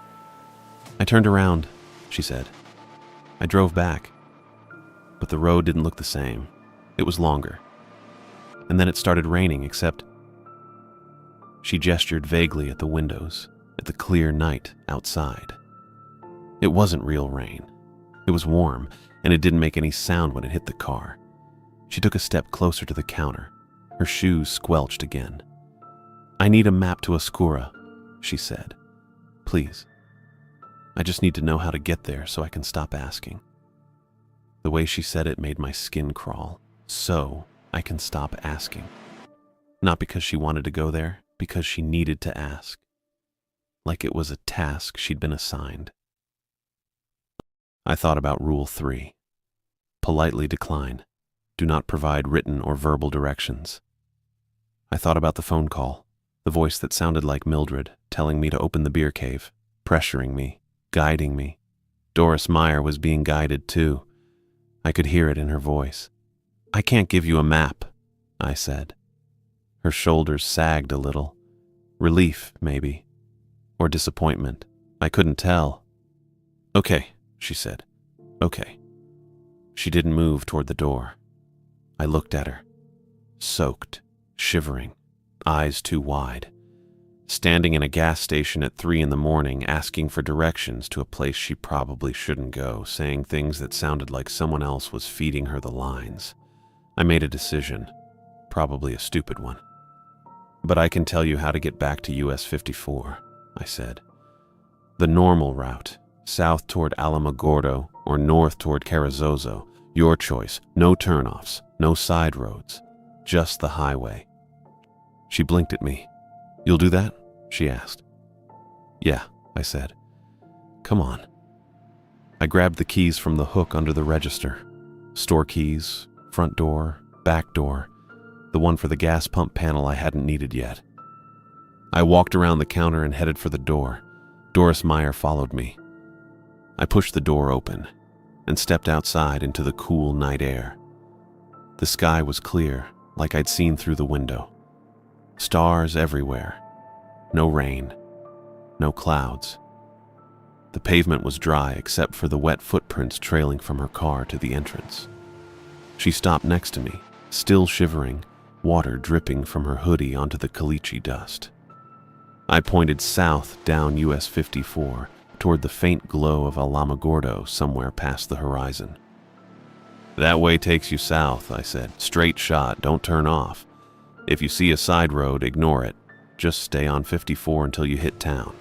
"I turned around," she said. "I drove back." But the road didn't look the same. It was longer. And then it started raining, except... She gestured vaguely at the windows, at the clear night outside. It wasn't real rain. It was warm, and it didn't make any sound when it hit the car. She took a step closer to the counter. Her shoes squelched again. "I need a map to Oscura," she said. "Please. I just need to know how to get there so I can stop asking." The way she said it made my skin crawl. "So I can stop asking." Not because she wanted to go there, because she needed to ask. Like it was a task she'd been assigned. I thought about Rule 3. Politely decline. Do not provide written or verbal directions. I thought about the phone call, the voice that sounded like Mildred, telling me to open the beer cave, pressuring me, guiding me. Doris Meyer was being guided too. I could hear it in her voice. "I can't give you a map," I said. Her shoulders sagged a little. Relief, maybe. Or disappointment. I couldn't tell. "Okay," she said. "Okay." She didn't move toward the door. I looked at her. Soaked, shivering, eyes too wide. Standing in a gas station at 3 a.m, asking for directions to a place she probably shouldn't go, saying things that sounded like someone else was feeding her the lines. I made a decision, probably a stupid one. "But I can tell you how to get back to US 54, I said. "The normal route, south toward Alamogordo or north toward Carrizozo. Your choice, no turnoffs, no side roads, just the highway." She blinked at me. "You'll do that?" she asked. "Yeah," I said. "Come on." I grabbed the keys from the hook under the register. Store keys, front door, back door, the one for the gas pump panel I hadn't needed yet. I walked around the counter and headed for the door. Doris Meyer followed me. I pushed the door open and stepped outside into the cool night air. The sky was clear, like I'd seen through the window. Stars everywhere. No rain. No clouds. The pavement was dry except for the wet footprints trailing from her car to the entrance. She stopped next to me, still shivering, water dripping from her hoodie onto the caliche dust. I pointed south down US 54 toward the faint glow of Alamogordo somewhere past the horizon. "That way takes you south," I said. "Straight shot, don't turn off. If you see a side road, ignore it. Just stay on 54 until you hit town."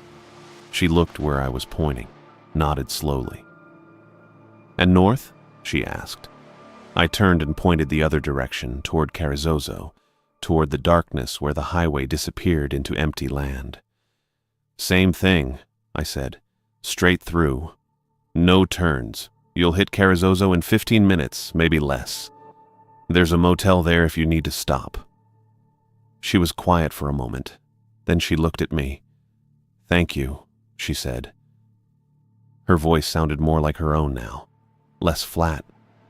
She looked where I was pointing, nodded slowly. "And north?" she asked. I turned and pointed the other direction, toward Carrizozo, toward the darkness where the highway disappeared into empty land. "Same thing," I said. "Straight through. No turns. You'll hit Carrizozo in 15 minutes, maybe less. There's a motel there if you need to stop." She was quiet for a moment. Then she looked at me. "Thank you," she said. Her voice sounded more like her own now. less flat,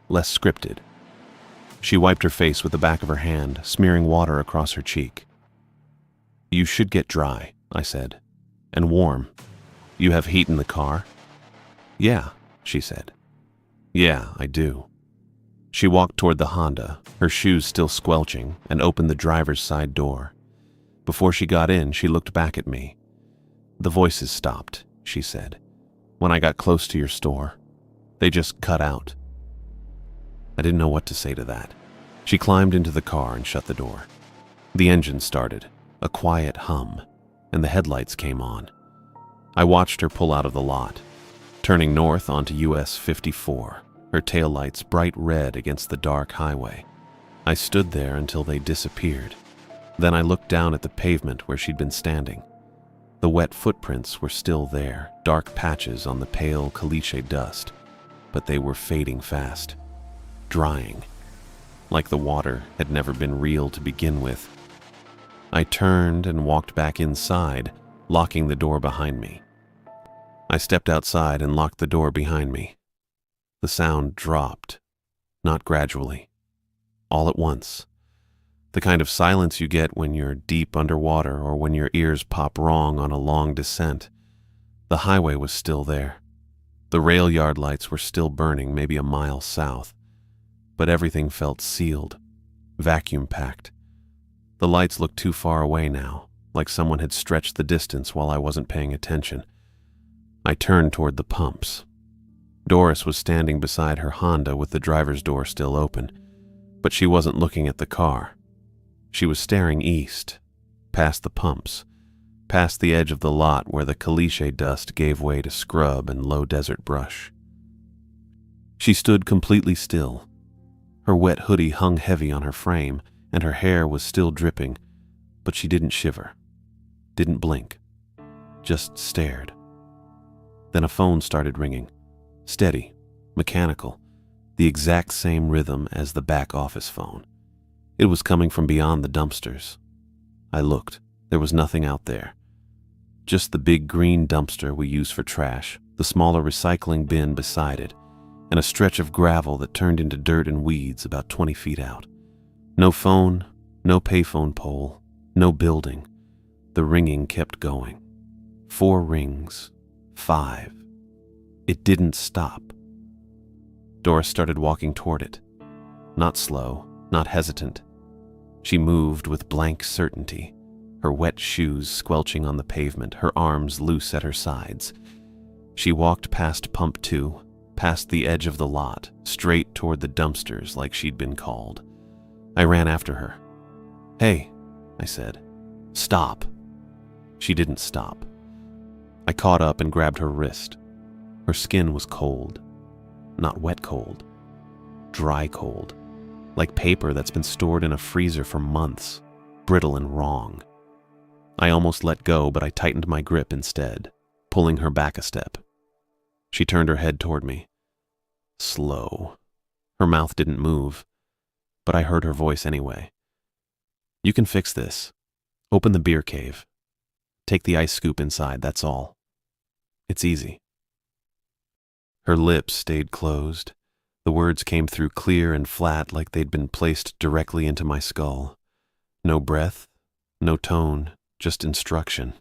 less scripted. She wiped her face with the back of her hand, smearing water across her cheek. "You should get dry," I said, "and warm. You have heat in the car?" "Yeah," she said. "Yeah, I do." She walked toward the Honda, her shoes still squelching, and opened the driver's side door. Before she got in, she looked back at me. "The voices stopped," she said, "when I got close to your store. They just cut out." I didn't know what to say to that. She climbed into the car and shut the door. The engine started, a quiet hum, and the headlights came on. I watched her pull out of the lot, turning north onto US 54, her taillights bright red against the dark highway. I stood there until they disappeared. Then I looked down at the pavement where she'd been standing. The wet footprints were still there, dark patches on the pale caliche dust, but they were fading fast, drying, like the water had never been real to begin with. I turned and walked back inside, locking the door behind me. I stepped outside and locked the door behind me. The sound dropped, not gradually, all at once. The kind of silence you get when you're deep underwater or when your ears pop wrong on a long descent. The highway was still there. The rail yard lights were still burning maybe a mile south, but everything felt sealed, vacuum-packed. The lights looked too far away now, like someone had stretched the distance while I wasn't paying attention. I turned toward the pumps. Doris was standing beside her Honda with the driver's door still open, but she wasn't looking at the car. She was staring east, past the pumps, past the edge of the lot where the caliche dust gave way to scrub and low desert brush. She stood completely still. Her wet hoodie hung heavy on her frame, and her hair was still dripping, but she didn't shiver, didn't blink, just stared. Then a phone started ringing, steady, mechanical, the exact same rhythm as the back office phone. It was coming from beyond the dumpsters. I looked. There was nothing out there. Just the big green dumpster we use for trash, the smaller recycling bin beside it, and a stretch of gravel that turned into dirt and weeds about 20 feet out. No phone, no payphone pole, no building. The ringing kept going. 4 rings, 5. It didn't stop. Doris started walking toward it. Not slow, not hesitant. She moved with blank certainty, her wet shoes squelching on the pavement, her arms loose at her sides. She walked past Pump 2, past the edge of the lot, straight toward the dumpsters like she'd been called. I ran after her. "Hey," I said. "Stop." She didn't stop. I caught up and grabbed her wrist. Her skin was cold. Not wet cold. Dry cold. Like paper that's been stored in a freezer for months, brittle and wrong. I almost let go, but I tightened my grip instead, pulling her back a step. She turned her head toward me. Slow. Her mouth didn't move, but I heard her voice anyway. "You can fix this. Open the beer cave. Take the ice scoop inside, that's all. It's easy." Her lips stayed closed. The words came through clear and flat like they'd been placed directly into my skull. No breath, no tone, just instruction.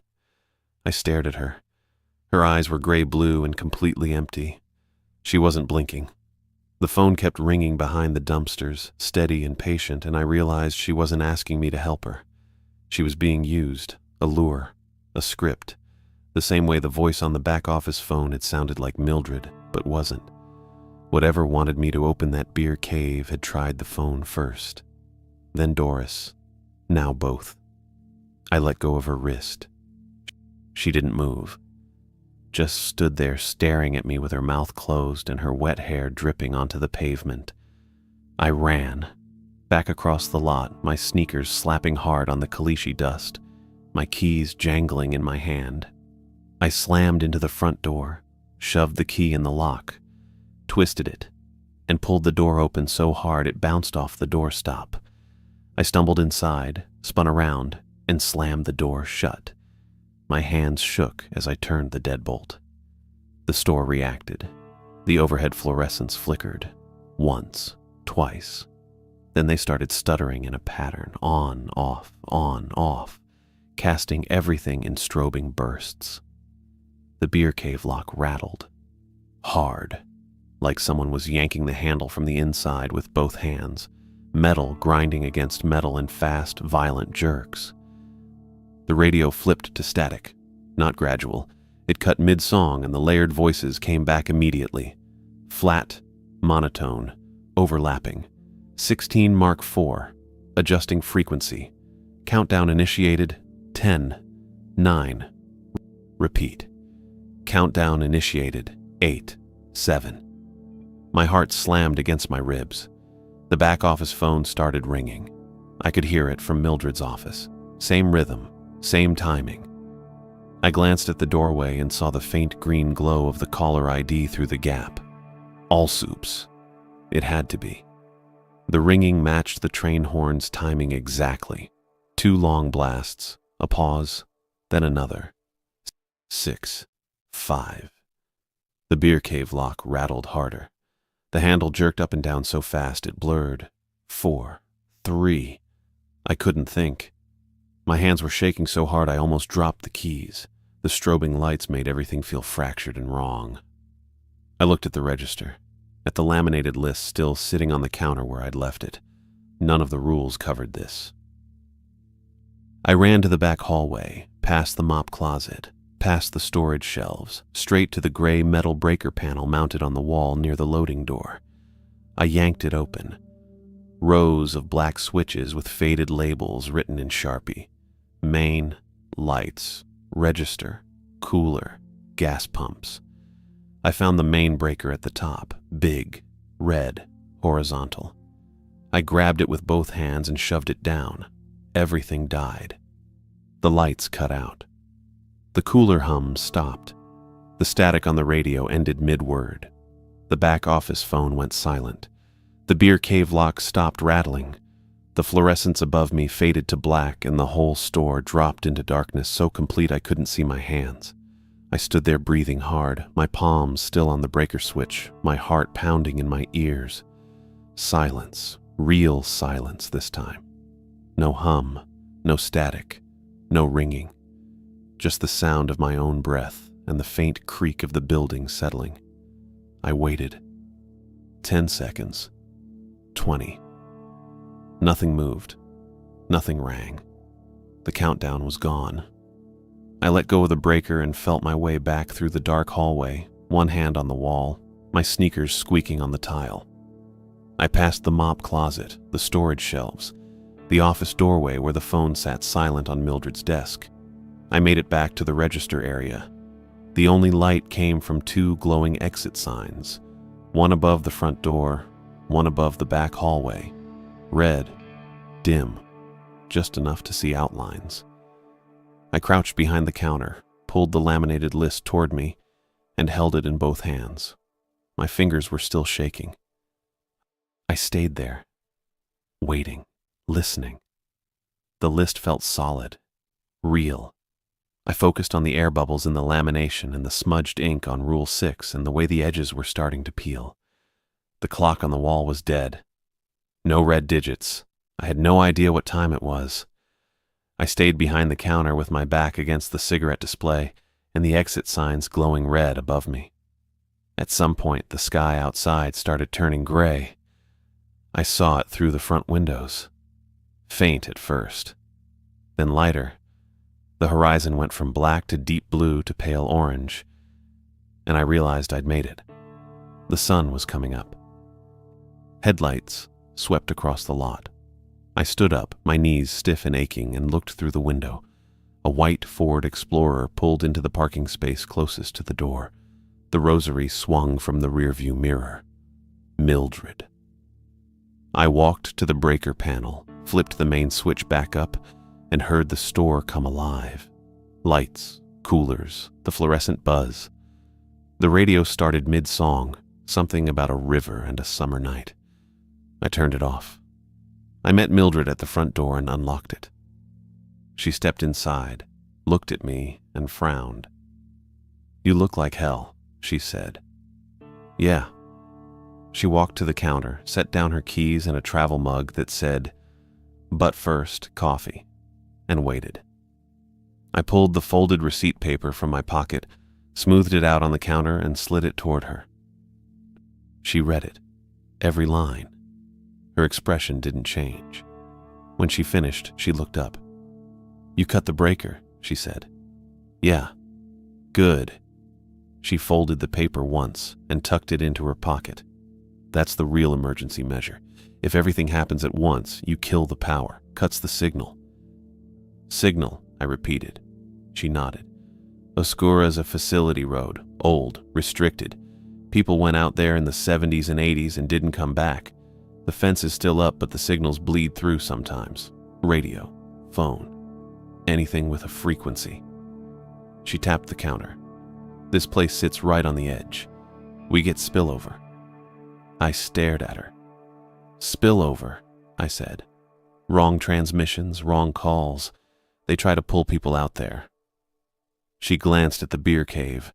I stared at her. Her eyes were gray-blue and completely empty. She wasn't blinking. The phone kept ringing behind the dumpsters, steady and patient, and I realized she wasn't asking me to help her. She was being used, a lure, a script, the same way the voice on the back office phone had sounded like Mildred, but wasn't. Whatever wanted me to open that beer cave had tried the phone first. Then Doris. Now both. I let go of her wrist. She didn't move. Just stood there staring at me with her mouth closed and her wet hair dripping onto the pavement. I ran. Back across the lot, my sneakers slapping hard on the caliche dust, my keys jangling in my hand. I slammed into the front door, shoved the key in the lock, twisted it, and pulled the door open so hard it bounced off the doorstop. I stumbled inside, spun around, and slammed the door shut. My hands shook as I turned the deadbolt. The store reacted. The overhead fluorescents flickered. Once, twice. Then they started stuttering in a pattern, on, off, casting everything in strobing bursts. The beer cave lock rattled. Hard, like someone was yanking the handle from the inside with both hands, metal grinding against metal in fast, violent jerks. The radio flipped to static, not gradual. It cut mid-song and the layered voices came back immediately. Flat, monotone, overlapping. 16 Mark IV, adjusting frequency. Countdown initiated, 10, 9. Repeat. Countdown initiated, 8, 7. My heart slammed against my ribs. The back office phone started ringing. I could hear it from Mildred's office. Same rhythm, same timing. I glanced at the doorway and saw the faint green glow of the caller ID through the gap. All soups. It had to be. The ringing matched the train horn's timing exactly. 2 long blasts, a pause, then another. 6, 5. The beer cave lock rattled harder. The handle jerked up and down so fast it blurred. 4, 3. I couldn't think. My hands were shaking so hard I almost dropped the keys. The strobing lights made everything feel fractured and wrong. I looked at the register, at the laminated list still sitting on the counter where I'd left it. None of the rules covered this. I ran to the back hallway, past the mop closet, past the storage shelves, straight to the gray metal breaker panel mounted on the wall near the loading door. I yanked it open. Rows of black switches with faded labels written in Sharpie. Main, lights, register, cooler, gas pumps. I found the main breaker at the top, big, red, horizontal. I grabbed it with both hands and shoved it down. Everything died. The lights cut out. The cooler hum stopped. The static on the radio ended mid-word. The back office phone went silent. The beer cave lock stopped rattling. The fluorescents above me faded to black and the whole store dropped into darkness so complete I couldn't see my hands. I stood there breathing hard, my palms still on the breaker switch, my heart pounding in my ears. Silence, real silence this time. No hum, no static, no ringing. Just the sound of my own breath and the faint creak of the building settling. I waited. 10 seconds. 20. Nothing moved. Nothing rang. The countdown was gone. I let go of the breaker and felt my way back through the dark hallway, one hand on the wall, my sneakers squeaking on the tile. I passed the mop closet, the storage shelves, the office doorway where the phone sat silent on Mildred's desk. I made it back to the register area. The only light came from 2 glowing exit signs, one above the front door, one above the back hallway. Red, dim, just enough to see outlines. I crouched behind the counter, pulled the laminated list toward me, and held it in both hands. My fingers were still shaking. I stayed there, waiting, listening. The list felt solid, real. I focused on the air bubbles in the lamination and the smudged ink on Rule 6 and the way the edges were starting to peel. The clock on the wall was dead. No red digits. I had no idea what time it was. I stayed behind the counter with my back against the cigarette display and the exit signs glowing red above me. At some point, the sky outside started turning gray. I saw it through the front windows. Faint at first, then lighter. The horizon went from black to deep blue to pale orange, and I realized I'd made it. The sun was coming up. Headlights swept across the lot. I stood up, my knees stiff and aching, and looked through the window. A white Ford Explorer pulled into the parking space closest to the door. The rosary swung from the rearview mirror. Mildred. I walked to the breaker panel, flipped the main switch back up, and heard the store come alive. Lights, coolers, the fluorescent buzz. The radio started mid-song, something about a river and a summer night. I turned it off. I met Mildred at the front door and unlocked it. She stepped inside, looked at me, and frowned. "You look like hell," she said. Yeah. She walked to the counter, set down her keys and a travel mug that said, "But first, coffee," and waited. I pulled the folded receipt paper from my pocket, smoothed it out on the counter, and slid it toward her. She read it, every line. Her expression didn't change. When she finished, she looked up. "You cut the breaker," she said. "Yeah." "Good." She folded the paper once and tucked it into her pocket. "That's the real emergency measure. If everything happens at once, you kill the power, cuts the signal." "Signal," I repeated. She nodded. "Oscura's a facility road, old, restricted. People went out there in the 70s and 80s and didn't come back. The fence is still up, but the signals bleed through sometimes. Radio, phone, anything with a frequency." She tapped the counter. "This place sits right on the edge. We get spillover." I stared at her. "Spillover," I said. "Wrong transmissions, wrong calls. They try to pull people out there." She glanced at the beer cave.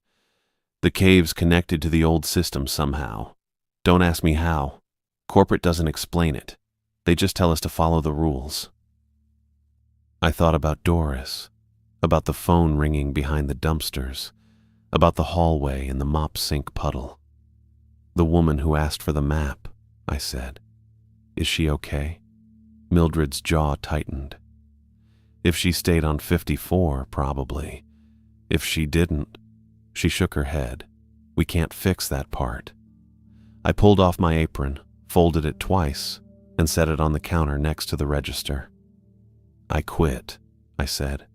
"The cave's connected to the old system somehow. Don't ask me how. Corporate doesn't explain it. They just tell us to follow the rules." I thought about Doris, about the phone ringing behind the dumpsters, about the hallway and the mop sink puddle. "The woman who asked for the map," I said. "Is she okay?" Mildred's jaw tightened. "If she stayed on 54, probably. If she didn't," she shook her head. "We can't fix that part." I pulled off my apron, folded it twice, and set it on the counter next to the register. "I quit," I said.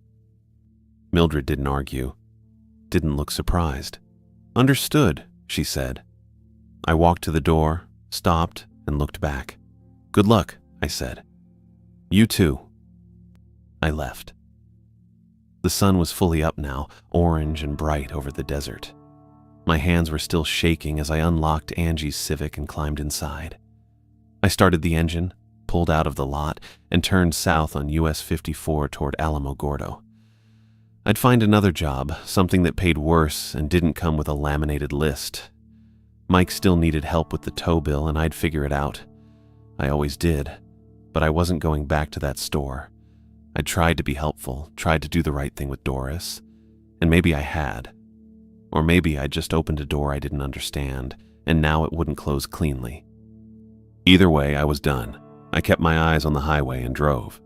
Mildred didn't argue, didn't look surprised. "Understood," she said. I walked to the door, stopped, and looked back. "Good luck," I said. "You too." I left. The sun was fully up now, orange and bright over the desert. My hands were still shaking as I unlocked Angie's Civic and climbed inside. I started the engine, pulled out of the lot, and turned south on US 54 toward Alamogordo. I'd find another job, something that paid worse and didn't come with a laminated list. Mike still needed help with the tow bill, and I'd figure it out. I always did, but I wasn't going back to that store. I tried to be helpful, tried to do the right thing with Doris, and maybe I had. Or maybe I'd just opened a door I didn't understand, and now it wouldn't close cleanly. Either way, I was done. I kept my eyes on the highway and drove.